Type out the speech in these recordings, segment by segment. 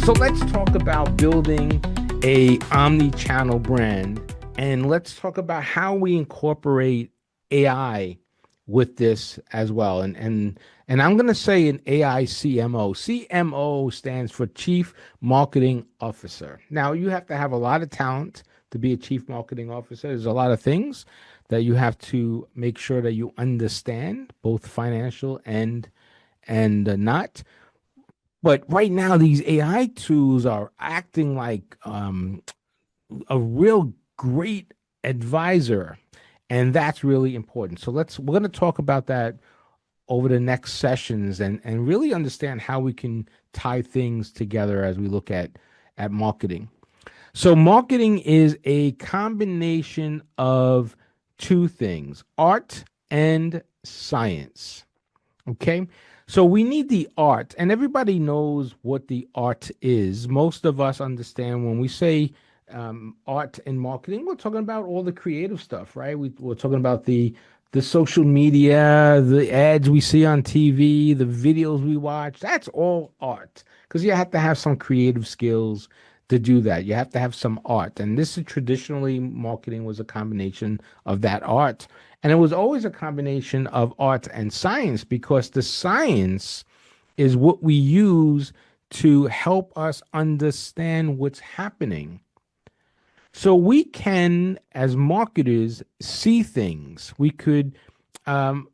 So let's talk about building a omni-channel brand, and let's talk about how we incorporate AI with this as well. And I'm going to say an AI CMO. CMO stands for Chief Marketing Officer. Now, you have to have a lot of talent to be a Chief Marketing Officer. There's a lot of things that you have to make sure that you understand, both financial and not. But right now, these AI tools are acting like a real great advisor, and that's really important. So we're going to talk about that over the next sessions and really understand how we can tie things together as we look at marketing. So marketing is a combination of two things, art and science. Okay. So we need the art, and everybody knows what the art is. Most of us understand when we say art in marketing, we're talking about all the creative stuff, right? We're talking about the social media, the ads we see on TV, the videos we watch. That's all art because you have to have some creative skills to do that. You have to have some art. And this is traditionally marketing was a combination of that art. And it was always a combination of art and science because the science is what we use to help us understand what's happening. So we can, as marketers, see things. We could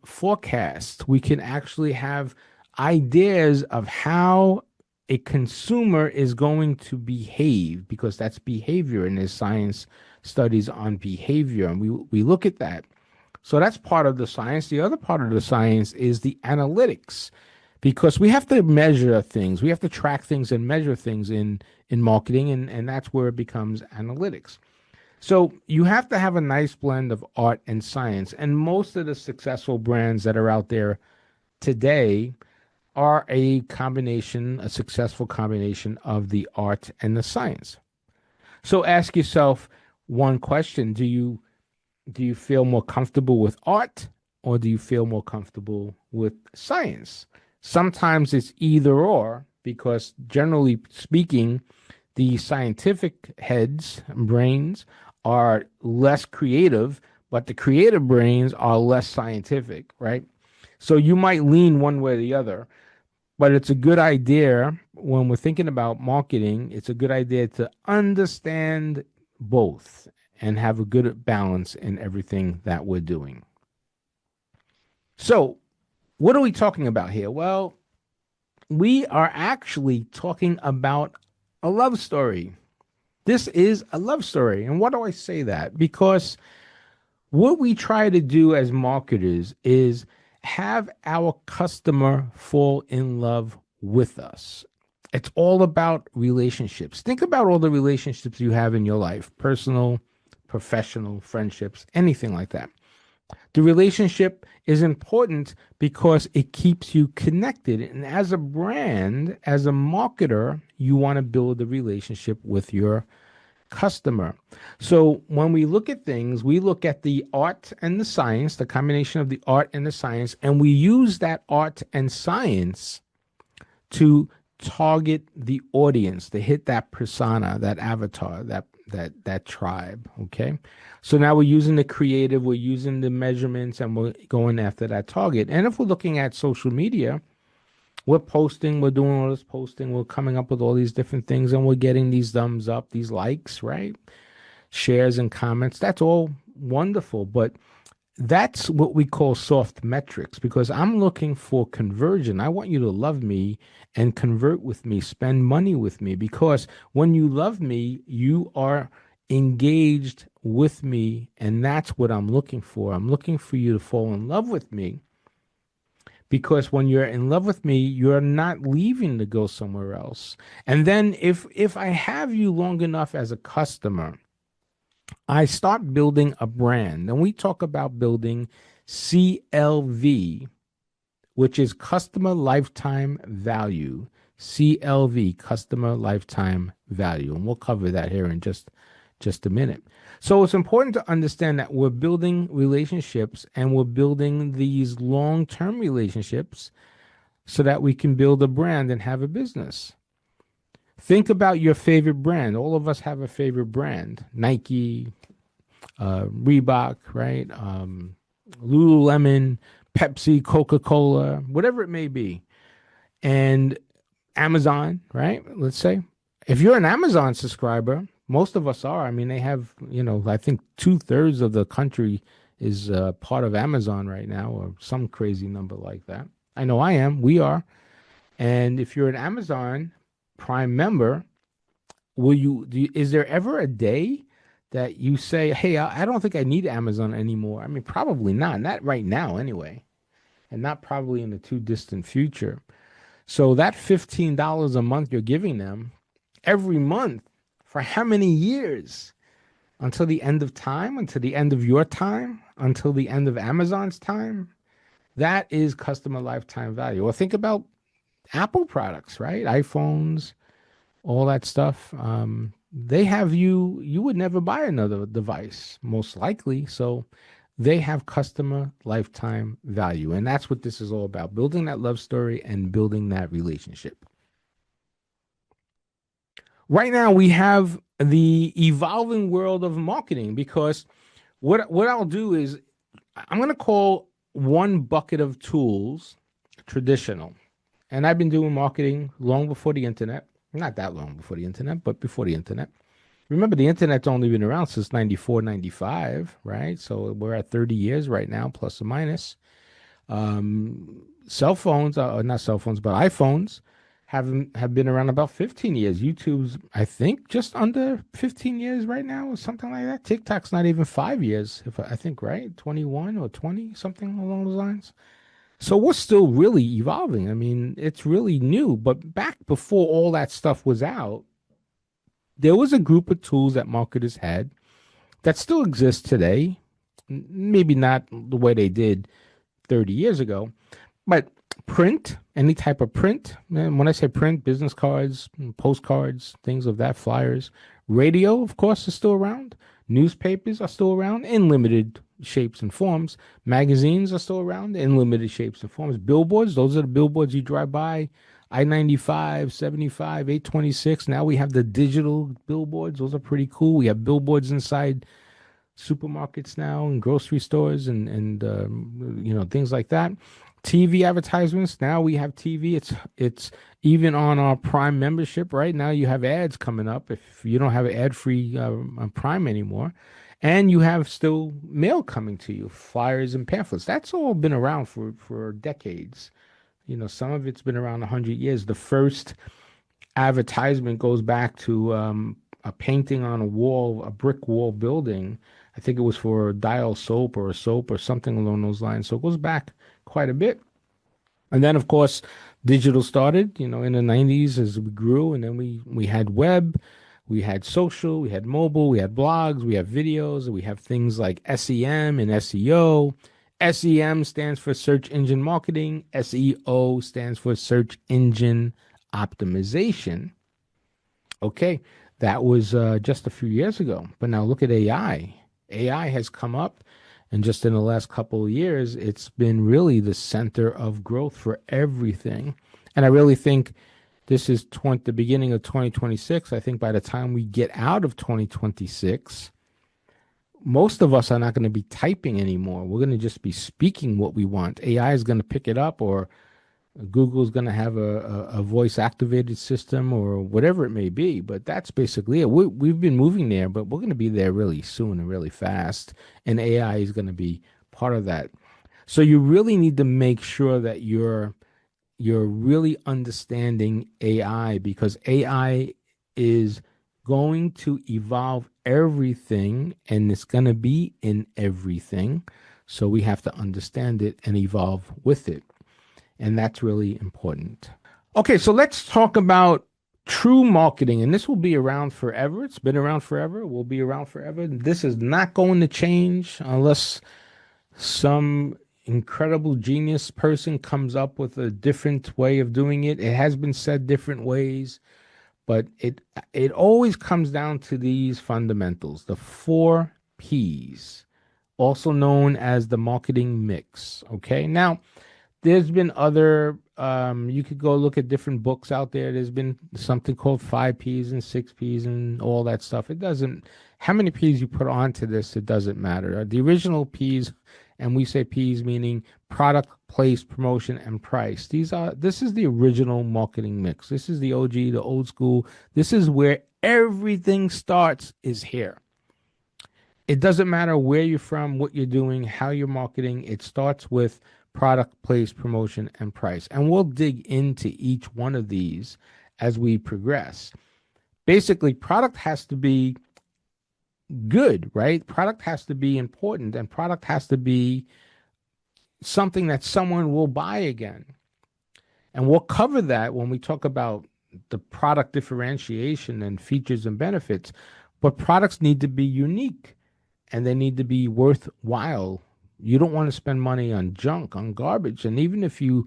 forecast. We can actually have ideas of how a consumer is going to behave because that's behavior, and there's science studies on behavior, and we look at that. So that's part of the science. The other part of the science is the analytics because we have to measure things. We have to track things and measure things in marketing, and that's where it becomes analytics. So you have to have a nice blend of art and science. And most of the successful brands that are out there today are a combination, a successful combination of the art and the science. So ask yourself one question. Do you feel more comfortable with art or do you feel more comfortable with science? Sometimes it's either or because generally speaking, the scientific heads and brains are less creative, but the creative brains are less scientific, right? So you might lean one way or the other, but it's a good idea when we're thinking about marketing, it's a good idea to understand both and have a good balance in everything that we're doing. So, what are we talking about here? Well, we are actually talking about a love story. This is a love story. And why do I say that? Because what we try to do as marketers is have our customer fall in love with us. It's all about relationships. Think about all the relationships you have in your life, personal, professional, friendships, anything like that. The relationship is important because it keeps you connected. And as a brand, as a marketer, you want to build a relationship with your customer. So when we look at things, we look at the art and the science, the combination of the art and the science, and we use that art and science to target the audience, to hit that persona, that avatar, that tribe. Okay. So now we're using the creative, we're using the measurements, and we're going after that target. And if we're looking at social media, we're posting, we're doing all this posting, we're coming up with all these different things, and we're getting these thumbs up, these likes, right? Shares and comments. That's all wonderful. But that's what we call soft metrics because I'm looking for conversion. I want you to love me and convert with me, spend money with me, because when you love me, you are engaged with me, and that's what I'm looking for. I'm looking for you to fall in love with me because when you're in love with me, you're not leaving to go somewhere else. And then if I have you long enough as a customer, I start building a brand. And we talk about building CLV, which is customer lifetime value. CLV, customer lifetime value. And we'll cover that here in just a minute. So it's important to understand that we're building relationships and we're building these long-term relationships so that we can build a brand and have a business. Think about your favorite brand. All of us have a favorite brand: Nike, Reebok, right? Lululemon, Pepsi, Coca-Cola, whatever it may be. And Amazon, right? Let's say if you're an Amazon subscriber, most of us are. I mean, they have, I think 2/3 of the country is part of Amazon right now, or some crazy number like that. I know I am. We are. And if you're an Amazon Prime member, is there ever a day that you say, hey, I don't think I need Amazon anymore? I mean, probably not. Not right now, anyway. And not probably in the too distant future. So that $15 a month you're giving them every month for how many years? Until the end of time, until the end of your time, until the end of Amazon's time? That is customer lifetime value. Or think about Apple products, right? iPhones, all that stuff. They have you would never buy another device, most likely. So they have customer lifetime value. And that's what this is all about, building that love story and building that relationship. Right now, we have the evolving world of marketing because what I'll do is I'm going to call one bucket of tools traditional. And I've been doing marketing long before the internet. Not that long before the internet, but before the internet. Remember, the internet's only been around since 94, 95, right? So we're at 30 years right now, plus or minus. Cell phones, not cell phones, but iPhones have been around about 15 years. YouTube's, I think, just under 15 years right now, or something like that. TikTok's not even 5 years, if I think, right? 21 or 20, something along those lines. So we're still really evolving. I mean, it's really new. But back before all that stuff was out, there was a group of tools that marketers had that still exist today. Maybe not the way they did 30 years ago, but print, any type of print. And when I say print, business cards, postcards, things of that, flyers. Radio, of course, is still around. Newspapers are still around in limited shapes and forms. Magazines are still around in limited shapes and forms. Billboards, those are the billboards you drive by. I-95, 75, 826. Now we have the digital billboards. Those are pretty cool. We have billboards inside supermarkets now and grocery stores and things like that. TV advertisements. Now we have TV. It's even on our Prime membership. Right now you have ads coming up if you don't have ad-free Prime anymore, and you have still mail coming to you, flyers and pamphlets. That's all been around for decades. Some of it's been around 100 years. The first advertisement goes back to a painting on a wall, a brick wall building. I think it was for Dial soap or a soap or something along those lines. So it goes back quite a bit. And then, of course, digital started, in the 90s as we grew. And then we had web, we had social, we had mobile, we had blogs, we have videos, we have things like SEM and SEO. SEM stands for search engine marketing. SEO stands for search engine optimization. Okay, that was just a few years ago. But now look at AI. AI has come up, and just in the last couple of years, it's been really the center of growth for everything. And I really think this is the beginning of 2026. I think by the time we get out of 2026, most of us are not going to be typing anymore. We're going to just be speaking what we want. AI is going to pick it up, or Google's going to have a voice activated system or whatever it may be. But that's basically it. We've been moving there, but we're going to be there really soon and really fast. And AI is going to be part of that. So you really need to make sure that you're really understanding AI, because AI is going to evolve everything, and it's going to be in everything. So we have to understand it and evolve with it. And that's really important. Okay, so let's talk about true marketing. And this will be around forever. It's been around forever. It will be around forever. This is not going to change unless some incredible genius person comes up with a different way of doing it. It has been said different ways, but it always comes down to these fundamentals, the 4 Ps, also known as the marketing mix. Okay, now there's been other You could go look at different books out there. There's been something called 5 Ps and 6 Ps and all that stuff. It doesn't, how many Ps you put onto this, it doesn't matter. The original Ps, and we say Ps meaning product, place, promotion, and price. This is the original marketing mix. This is the OG, the old school. This is where everything starts, is here. It doesn't matter where you're from, what you're doing, how you're marketing. It starts with product, place, promotion, and price. And we'll dig into each one of these as we progress. Basically, product has to be good, right? Product has to be important, and product has to be something that someone will buy again. And we'll cover that when we talk about the product differentiation and features and benefits. But products need to be unique, and they need to be worthwhile. You don't want to spend money on junk, on garbage. And even if you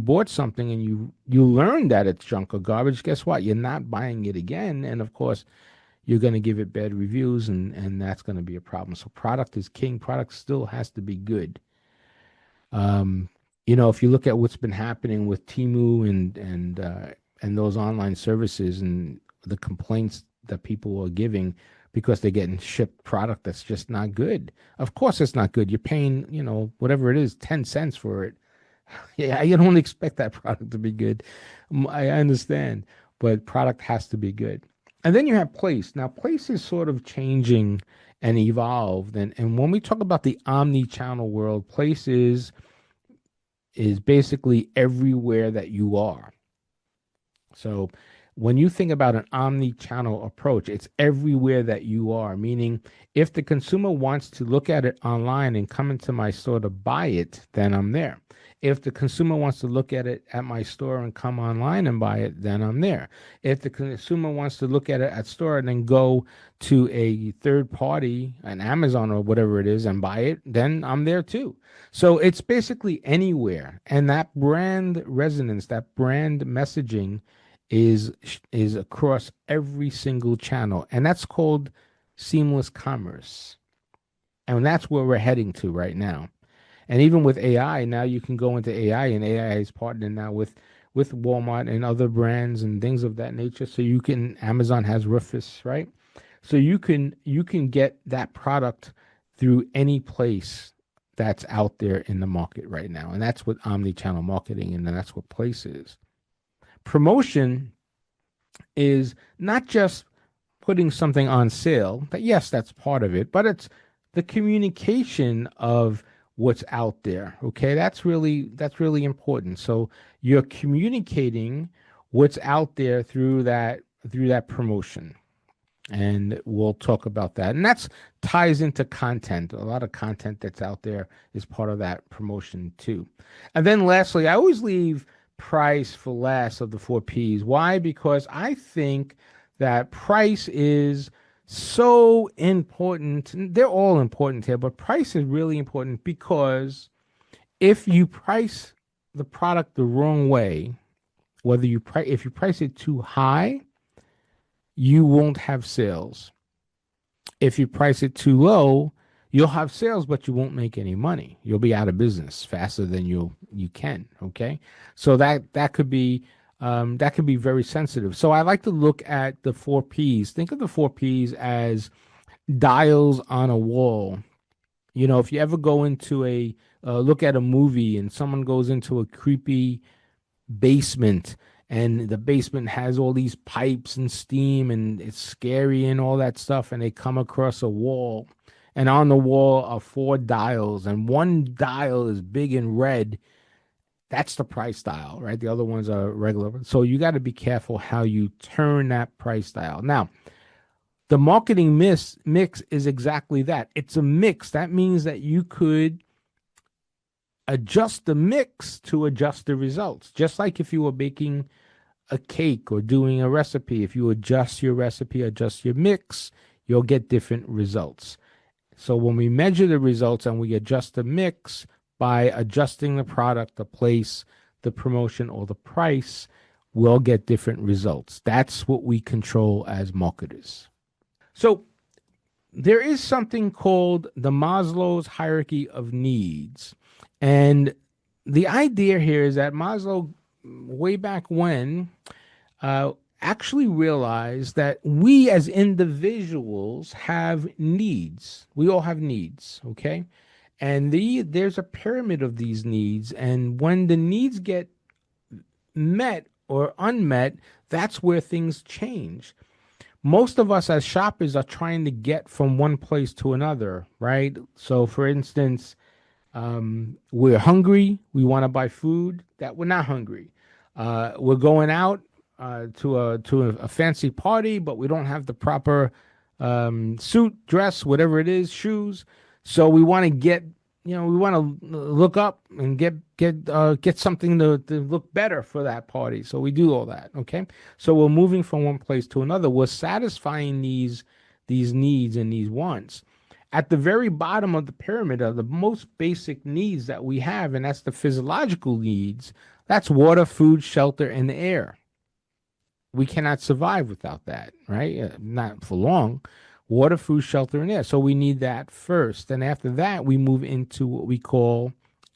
bought something and you learn that it's junk or garbage, guess what? You're not buying it again. And of course, you're going to give it bad reviews, and that's going to be a problem. So product is king. Product still has to be good. Um, if you look at what's been happening with Temu and those online services and the complaints that people are giving because they're getting shipped product that's just not good. Of course it's not good. You're paying, whatever it is, 10 cents for it. Yeah, you don't expect that product to be good. I understand, but product has to be good. And then you have place. Now, place is sort of changing and evolved. And when we talk about the omni-channel world, place is basically everywhere that you are. So when you think about an omni-channel approach, it's everywhere that you are, meaning if the consumer wants to look at it online and come into my store to buy it, then I'm there. If the consumer wants to look at it at my store and come online and buy it, then I'm there. If the consumer wants to look at it at store and then go to a third party, an Amazon or whatever it is, and buy it, then I'm there too. So it's basically anywhere. And that brand resonance, that brand messaging is across every single channel. And that's called seamless commerce. And that's where we're heading to right now. And even with AI, now you can go into AI, and AI is partnering now with Walmart and other brands and things of that nature. So you can, Amazon has Rufus, right? So you can get that product through any place that's out there in the market right now. And that's what omni-channel marketing, and that's what place is. Promotion is not just putting something on sale. But yes, that's part of it, but it's the communication of what's out there. Okay, that's really important. So you're communicating what's out there through that promotion. And we'll talk about that. And that's ties into content. A lot of content that's out there is part of that promotion too. And then lastly, I always leave price for last of the 4 Ps. Why? Because I think that price is so important. They're all important here, but price is really important because if you price the product the wrong way, if you price it too high, you won't have sales. If you price it too low, you'll have sales, but you won't make any money. You'll be out of business faster than you can. Okay, so that could be very sensitive. So I like to look at the 4 Ps. Think of the 4 Ps as dials on a wall. If you ever go into look at a movie and someone goes into a creepy basement, and the basement has all these pipes and steam and it's scary and all that stuff, and they come across a wall, and on the wall are 4 dials, and one dial is big and red. That's the price dial, right? The other ones are regular. So you got to be careful how you turn that price dial. Now, the marketing mix is exactly that. It's a mix. That means that you could adjust the mix to adjust the results. Just like if you were baking a cake or doing a recipe, if you adjust your recipe, adjust your mix, you'll get different results. So when we measure the results and we adjust the mix by adjusting the product, the place, the promotion, or the price, we'll get different results. That's what we control as marketers. So there is something called the Maslow's hierarchy of needs. And the idea here is that Maslow way back when, uh, actually realized that we as individuals have needs. We all have needs, okay? And there's a pyramid of these needs. And when the needs get met or unmet, that's where things change. Most of us as shoppers are trying to get from one place to another, right? So, for instance, we're hungry. We want to buy food that we're not hungry. We're going out to a fancy party, but we don't have the proper suit, dress, whatever it is, shoes. So we want to get, we want to look up and get something to look better for that party. So we do all that. Okay. So we're moving from one place to another. We're satisfying these needs and these wants. At the very bottom of the pyramid are the most basic needs that we have, and that's the physiological needs. That's water, food, shelter, and air. We cannot survive without that, right? Not for long. Water, food, shelter, and air. So we need that first. And after that, we move into what we call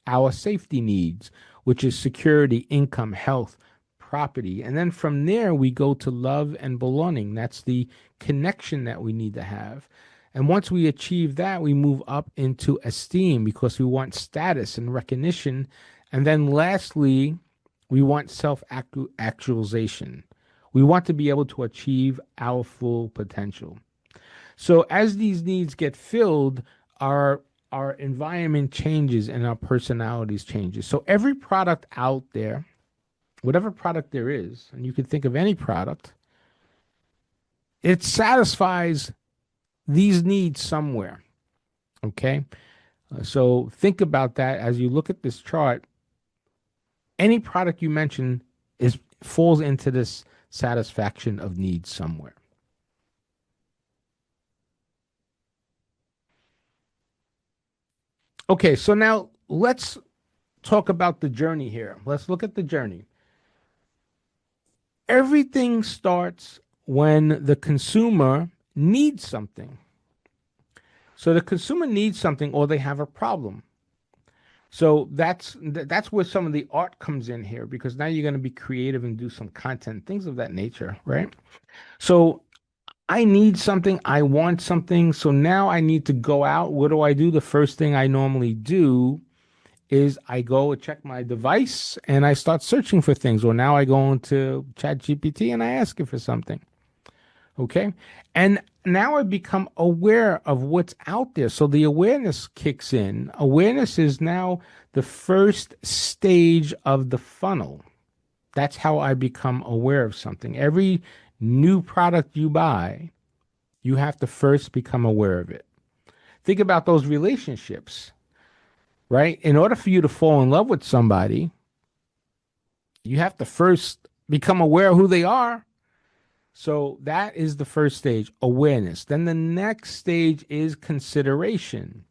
our safety needs, which is security, income, health, property. And then from there, we go to love and belonging. That's the connection that we need to have. And once we achieve that, we move up into esteem because we want status and recognition. And then lastly, we want self actualization. We want to be able to achieve our full potential. So as these needs get filled, our environment changes and our personalities changes. So every product out there, whatever product there is, and you can think of any product, it satisfies these needs somewhere. Okay? So think about that as you look at this chart. Any product you mention is falls into this satisfaction of needs somewhere. Okay, so now let's talk about the journey here. Let's look at the journey. Everything starts when the consumer needs something. So the consumer needs something or they have a problem. So that's where some of the art comes in here because now you're going to be creative and do some content, things of that nature, right? So I need something, I want something. So now I need to go out. What do I do? The first thing I normally do is I go and check my device and I start searching for things. Or now I go into ChatGPT and I ask it for something. Okay. And now I become aware of what's out there. So the awareness kicks in. Awareness is now the first stage of the funnel. That's how I become aware of something. Every new product you buy, you have to first become aware of it. Think about those relationships, right? In order for you to fall in love with somebody, you have to first become aware of who they are. So that is the first stage, awareness. Then the next stage is consideration.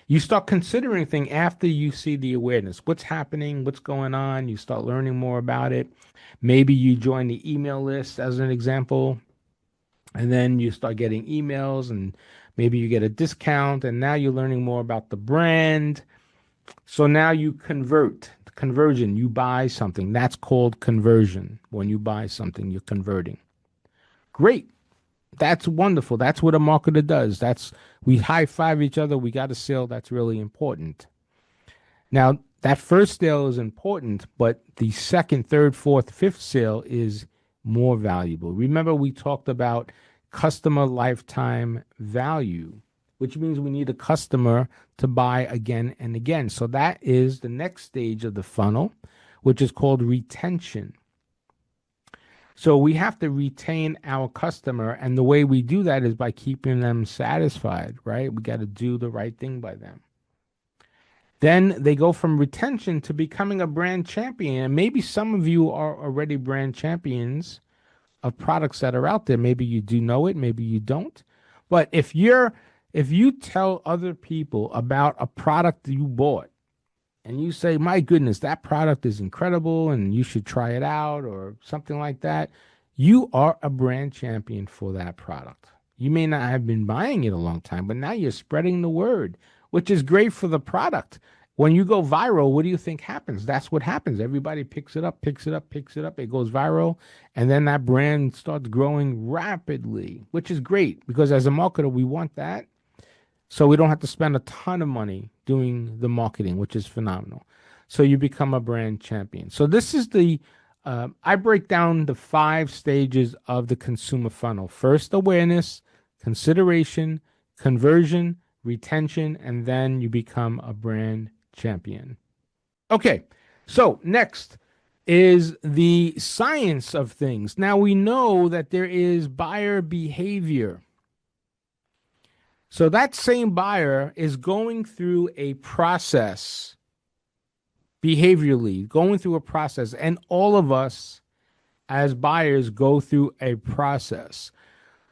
You start considering things after you see the awareness. What's happening? What's going on? You start learning more about it. Maybe you join the email list as an example, and then you start getting emails and maybe you get a discount and now you're learning more about the brand. So now you convert. Conversion, you buy something. That's called conversion. When you buy something, you're converting. Great. That's wonderful. That's what a marketer does. That's we high five each other. We got a sale. That's really important. Now, that first sale is important, but the second, third, fourth, fifth sale is more valuable. Remember, we talked about customer lifetime value, which means we need a customer to buy again and again. So that is the next stage of the funnel, which is called retention. So we have to retain our customer, and the way we do that is by keeping them satisfied, right? We got to do the right thing by them. Then they go from retention to becoming a brand champion. And maybe some of you are already brand champions of products that are out there. Maybe you do know it, maybe you don't. But if you tell other people about a product you bought and you say, my goodness, that product is incredible and you should try it out or something like that, you are a brand champion for that product. You may not have been buying it a long time, but now you're spreading the word, which is great for the product. When you go viral, what do you think happens? That's what happens. Everybody picks it up, picks it up, picks it up. It goes viral. And then that brand starts growing rapidly, which is great because as a marketer, we want that. So we don't have to spend a ton of money doing the marketing, which is phenomenal. So you become a brand champion. So this is I break down the 5 stages of the consumer funnel. First, awareness, consideration, conversion, retention, and then you become a brand champion. Okay, so next is the science of things. Now we know that there is buyer behavior. So that same buyer is going through a process behaviorally, going through a process, and all of us as buyers go through a process.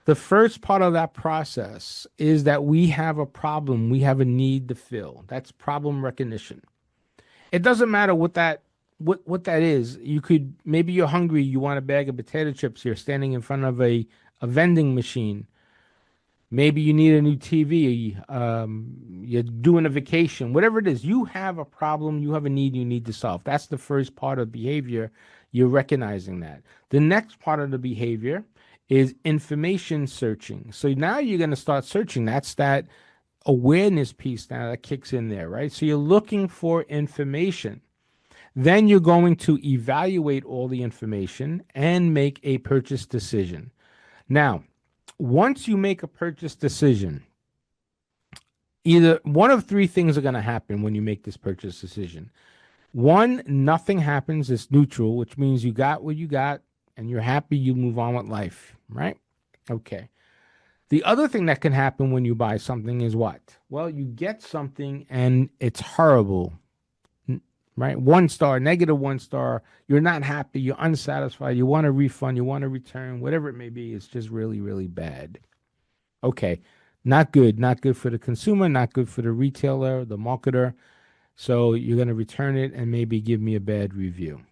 The first part of that process is that we have a problem, we have a need to fill. That's problem recognition. It doesn't matter what that is. You could maybe you're hungry, you want a bag of potato chips, you're standing in front of a vending machine. Maybe you need a new TV, you're doing a vacation, whatever it is, you have a problem, you have a need you need to solve. That's the first part of behavior. You're recognizing that. The next part of the behavior is information searching. So now you're going to start searching. That's that awareness piece now that kicks in there, right? So you're looking for information. Then you're going to evaluate all the information and make a purchase decision. Now, once you make a purchase decision, either one of 3 things are going to happen when you make this purchase decision. One, nothing happens. It's neutral, which means you got what you got and you're happy, you move on with life, right? Okay. The other thing that can happen when you buy something is what? Well, you get something and it's horrible, right? 1 star, -1 star. You're not happy. You're unsatisfied. You want a refund. You want a return, whatever it may be. It's just really, really bad. Okay. Not good. Not good for the consumer. Not good for the retailer, the marketer. So you're going to return it and maybe give me a bad review.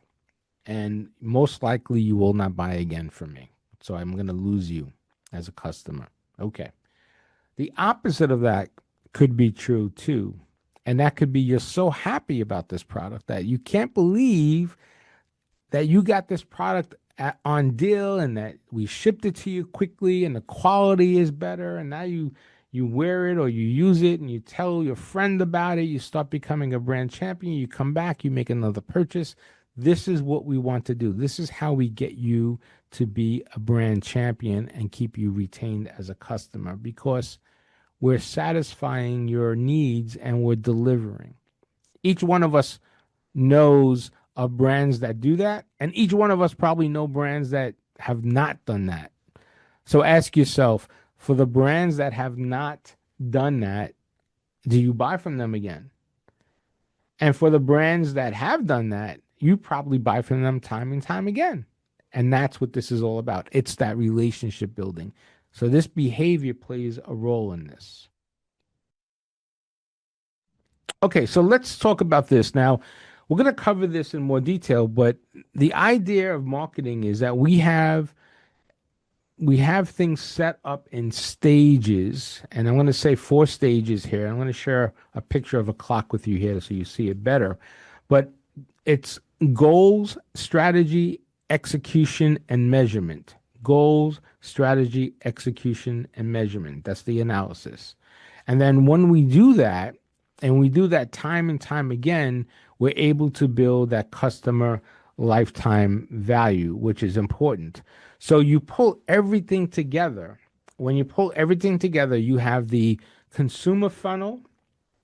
And most likely you will not buy again from me. So I'm going to lose you as a customer. Okay. The opposite of that could be true too. And that could be you're so happy about this product that you can't believe that you got this product on deal and that we shipped it to you quickly and the quality is better. And now you wear it or you use it and you tell your friend about it. You start becoming a brand champion. You come back, you make another purchase. This is what we want to do. This is how we get you to be a brand champion and keep you retained as a customer because we're satisfying your needs and we're delivering. Each one of us knows of brands that do that, and each one of us probably know brands that have not done that. So ask yourself, for the brands that have not done that, do you buy from them again? And for the brands that have done that, you probably buy from them time and time again. And that's what this is all about. It's that relationship building. So this behavior plays a role in this. Okay, so let's talk about this. Now, we're going to cover this in more detail, but the idea of marketing is that we have things set up in stages, and I'm going to say 4 stages here. I'm going to share a picture of a clock with you here so you see it better. But it's goals, strategy, execution, and measurement. Goals, strategy, execution, and measurement. That's the analysis. And then when we do that, and we do that time and time again, we're able to build that customer lifetime value, which is important. So you pull everything together. When you pull everything together, you have the consumer funnel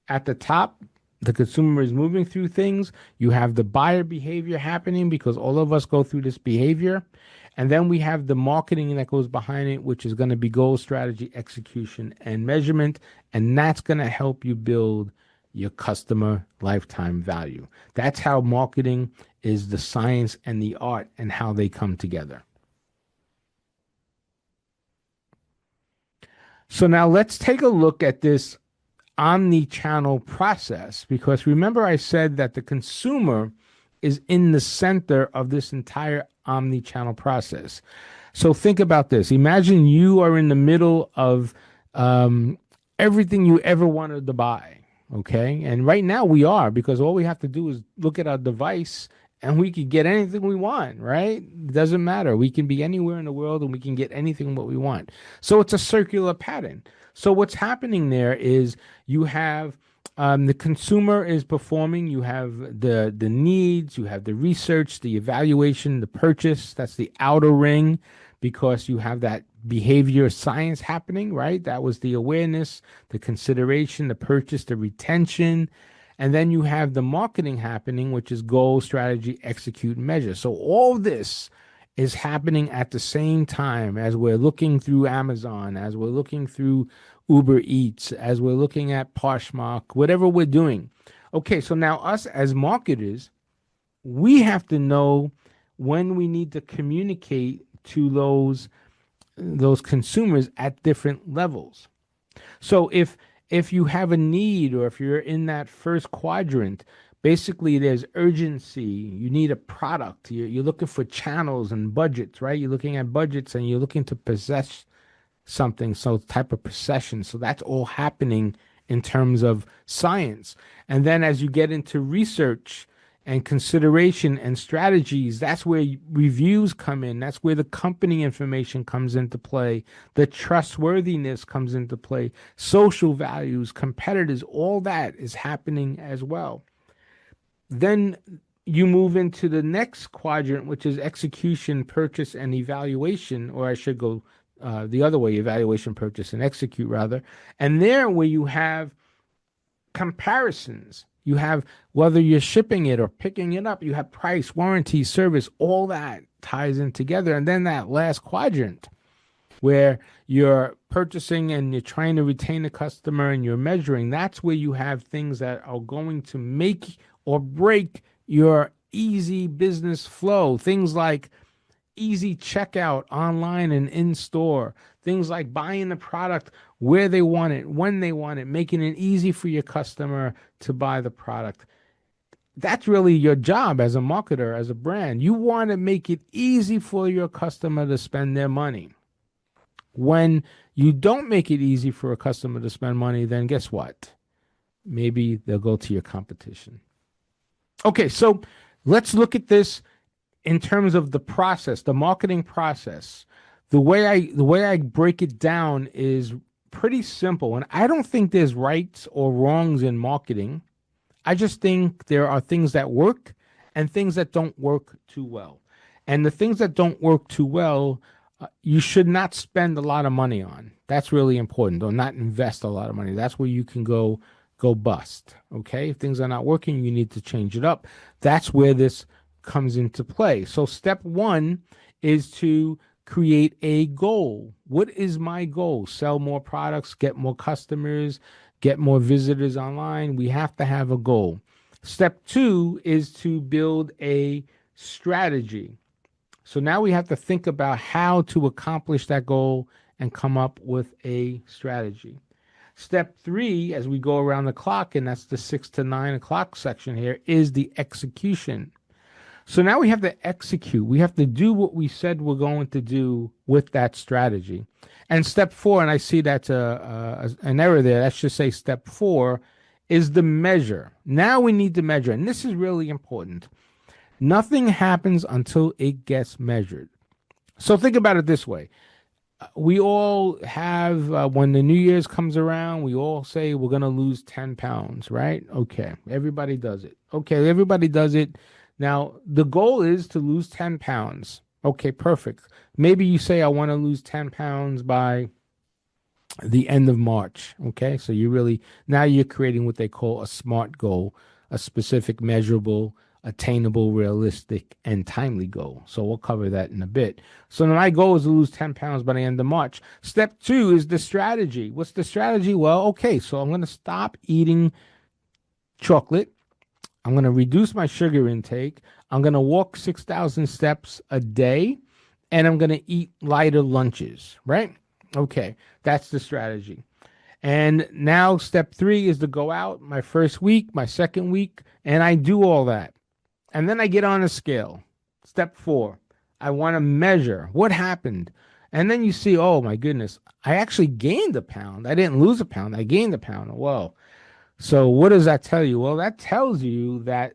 at the top. The consumer is moving through things. You have the buyer behavior happening because all of us go through this behavior. And then we have the marketing that goes behind it, which is going to be goal, strategy, execution, and measurement. And that's going to help you build your customer lifetime value. That's how marketing is the science and the art and how they come together. So now let's take a look at this omni-channel process, because remember I said that the consumer is in the center of this entire omni-channel process. So think about this. Imagine you are in the middle of everything you ever wanted to buy. Okay. And right now we are, because all we have to do is look at our device and we can get anything we want, right? It doesn't matter. We can be anywhere in the world and we can get anything what we want. So it's a circular pattern. So what's happening there is you have the consumer is performing, you have the needs, you have the research, the evaluation, the purchase. That's the outer ring, because you have that behavior science happening, right? That was the awareness, the consideration, the purchase, the retention. And then you have the marketing happening, which is goal, strategy, execute, measure. So all this is happening at the same time as we're looking through Amazon, as we're looking through Uber Eats, as we're looking at Poshmark, whatever we're doing. Okay, so now us as marketers, we have to know when we need to communicate to those consumers at different levels. So if you have a need, or if you're in that first quadrant, basically there's urgency. You need a product. You're looking for channels and budgets, right? You're looking at budgets and you're looking to possess something, so type of procession. So that's all happening in terms of science. And then as you get into research and consideration and strategies, that's where reviews come in. That's where the company information comes into play. The trustworthiness comes into play. Social values, competitors, all that is happening as well. Then you move into the next quadrant, which is execution, purchase, and evaluation, or I should go the other way, evaluation, purchase, and execute, rather. And there, where you have comparisons, you have whether you're shipping it or picking it up, you have price, warranty, service, all that ties in together. And then that last quadrant, where you're purchasing and you're trying to retain a customer and you're measuring, that's where you have things that are going to make or break your easy business flow. Things like easy checkout online and in store. Things like buying the product where they want it, when they want it, making it easy for your customer to buy the product. That's really your job as a marketer, as a brand. You want to make it easy for your customer to spend their money. When you don't make it easy for a customer to spend money, then guess what? Maybe they'll go to your competition. Okay, so let's look at this in terms of the process, the marketing process. The way I break it down is pretty simple, and I don't think there's rights or wrongs in marketing. I just think there are things that work and things that don't work too well. And the things that don't work too well, you should not spend a lot of money on. That's really important. Or not invest a lot of money. That's where you can go bust. Okay, if things are not working, you need to change it up. That's where this comes into play. So step one is to create a goal. What is my goal? Sell more products, get more customers, get more visitors online. We have to have a goal. Step two is to build a strategy. So now we have to think about how to accomplish that goal and come up with a strategy. Step three, as we go around the clock, and that's the 6 to 9 o'clock section here, is the execution. So now we have to execute. We have to do what we said we're going to do with that strategy. And step four, and I see that's an error there. That should say step four is the measure. Now we need to measure. And this is really important. Nothing happens until it gets measured. So think about it this way. We all have, when the New Year's comes around, we all say we're going to lose 10 pounds, right? Okay. Everybody does it. Okay. Everybody does it. Now, the goal is to lose 10 pounds. Okay, perfect. Maybe you say, I want to lose 10 pounds by the end of March. Okay, so now you're creating what they call a SMART goal, a specific, measurable, attainable, realistic, and timely goal. So we'll cover that in a bit. So my goal is to lose 10 pounds by the end of March. Step two is the strategy. What's the strategy? Well, okay, so I'm going to stop eating chocolate. I'm going to reduce my sugar intake. I'm going to walk 6,000 steps a day, and I'm going to eat lighter lunches, right? Okay, that's the strategy. And now step three is to go out my first week, my second week, and I do all that. And then I get on a scale. Step four, I want to measure what happened. And then you see, oh my goodness, I actually gained a pound. I didn't lose a pound. I gained a pound. Whoa. So what does that tell you? Well, that tells you that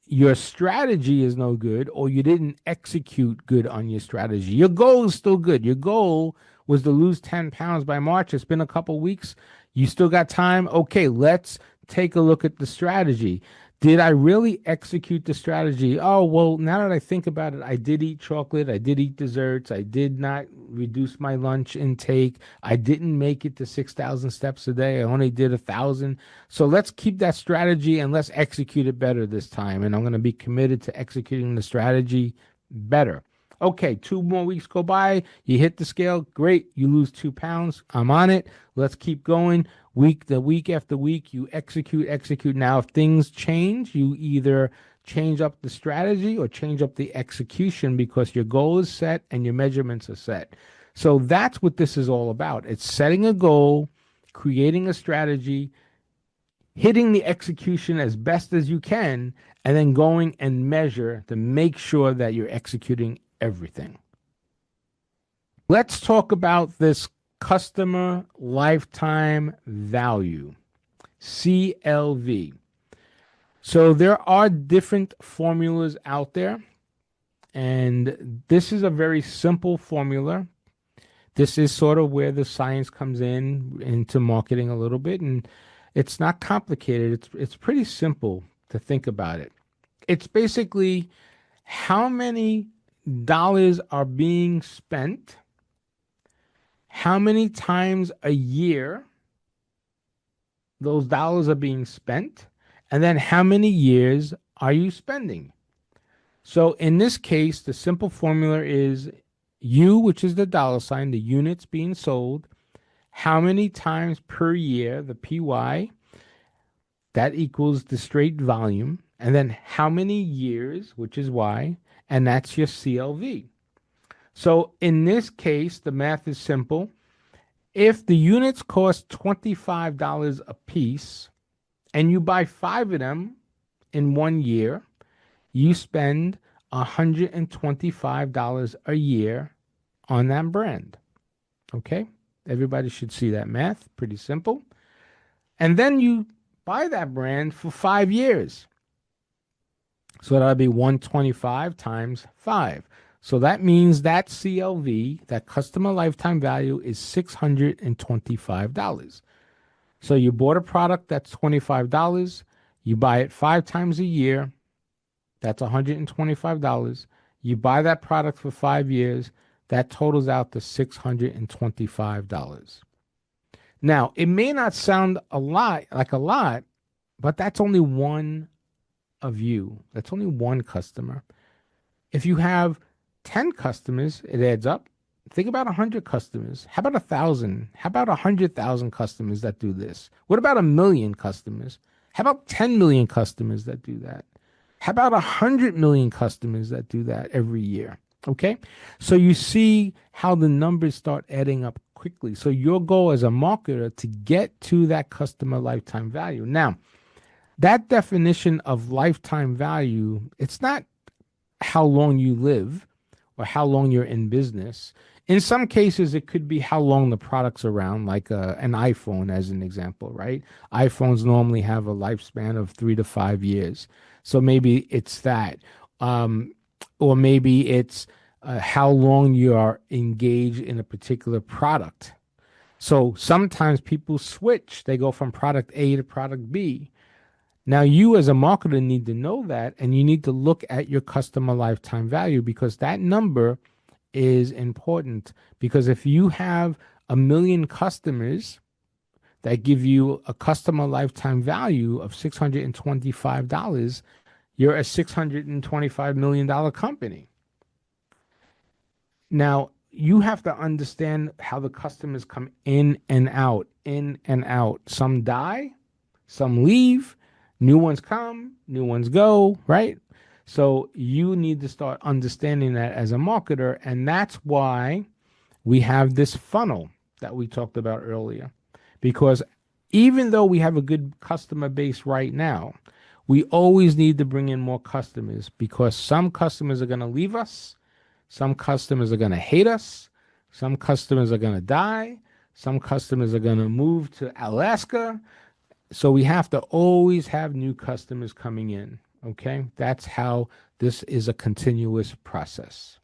your strategy is no good or you didn't execute good on your strategy. Your goal is still good. Your goal was to lose 10 pounds by March. It's been a couple weeks. You still got time. Okay, let's take a look at the strategy. Did I really execute the strategy? Oh, well, now that I think about it, I did eat chocolate. I did eat desserts. I did not reduce my lunch intake. I didn't make it to 6,000 steps a day. I only did 1,000. So let's keep that strategy and let's execute it better this time. And I'm going to be committed to executing the strategy better. Okay, 2 more weeks go by. You hit the scale. Great. You lose 2 pounds. I'm on it. Let's keep going. Week after week, you execute. Now, if things change, you either change up the strategy or change up the execution because your goal is set and your measurements are set. So that's what this is all about. It's setting a goal, creating a strategy, hitting the execution as best as you can, and then going and measure to make sure that you're executing everything. Let's talk about this customer lifetime value, CLV. So there are different formulas out there, and this is a very simple formula. This is sort of where the science comes in into marketing a little bit, and it's not complicated. It's pretty simple to think about it. It's basically how many dollars are being spent, how many times a year those dollars are being spent, and then how many years are you spending. So in this case, the simple formula is U, which is the dollar sign, the units being sold, how many times per year, the PY, that equals the straight volume, and then how many years, which is Y, and that's your CLV. So in this case, the math is simple. If the units cost $25 a piece and you buy 5 of them in 1 year, you spend $125 a year on that brand. Okay? Everybody should see that math. Pretty simple. And then you buy that brand for 5 years. So that'll be 125 times 5. So that means that CLV, that customer lifetime value, is $625. So you bought a product that's $25. You buy it 5 times a year. That's $125. You buy that product for 5 years. That totals out to $625. Now, it may not sound a lot, but that's only one of you. That's only one customer. If you have 10 customers, it adds up. Think about 100 customers. How about 1,000? How about 100,000 customers that do this? What about 1,000,000 customers? How about 10 million customers that do that? How about 100 million customers that do that every year? Okay. So you see how the numbers start adding up quickly. So your goal as a marketer to get to that customer lifetime value. Now, that definition of lifetime value, it's not how long you live or how long you're in business. In some cases, it could be how long the product's around, like an iPhone, as an example, right? iPhones normally have a lifespan of 3 to 5 years. So maybe it's that. Or maybe it's how long you are engaged in a particular product. So sometimes people switch, they go from product A to product B. Now, you as a marketer need to know that, and you need to look at your customer lifetime value because that number is important. Because if you have 1,000,000 customers that give you a customer lifetime value of $625, you're a $625 million company. Now, you have to understand how the customers come in and out, in and out. Some die, some leave. New ones come, new ones go, right? So you need to start understanding that as a marketer. And that's why we have this funnel that we talked about earlier. Because even though we have a good customer base right now, we always need to bring in more customers because some customers are going to leave us. Some customers are going to hate us. Some customers are going to die. Some customers are going to move to Alaska. So we have to always have new customers coming in. Okay. That's how this is a continuous process.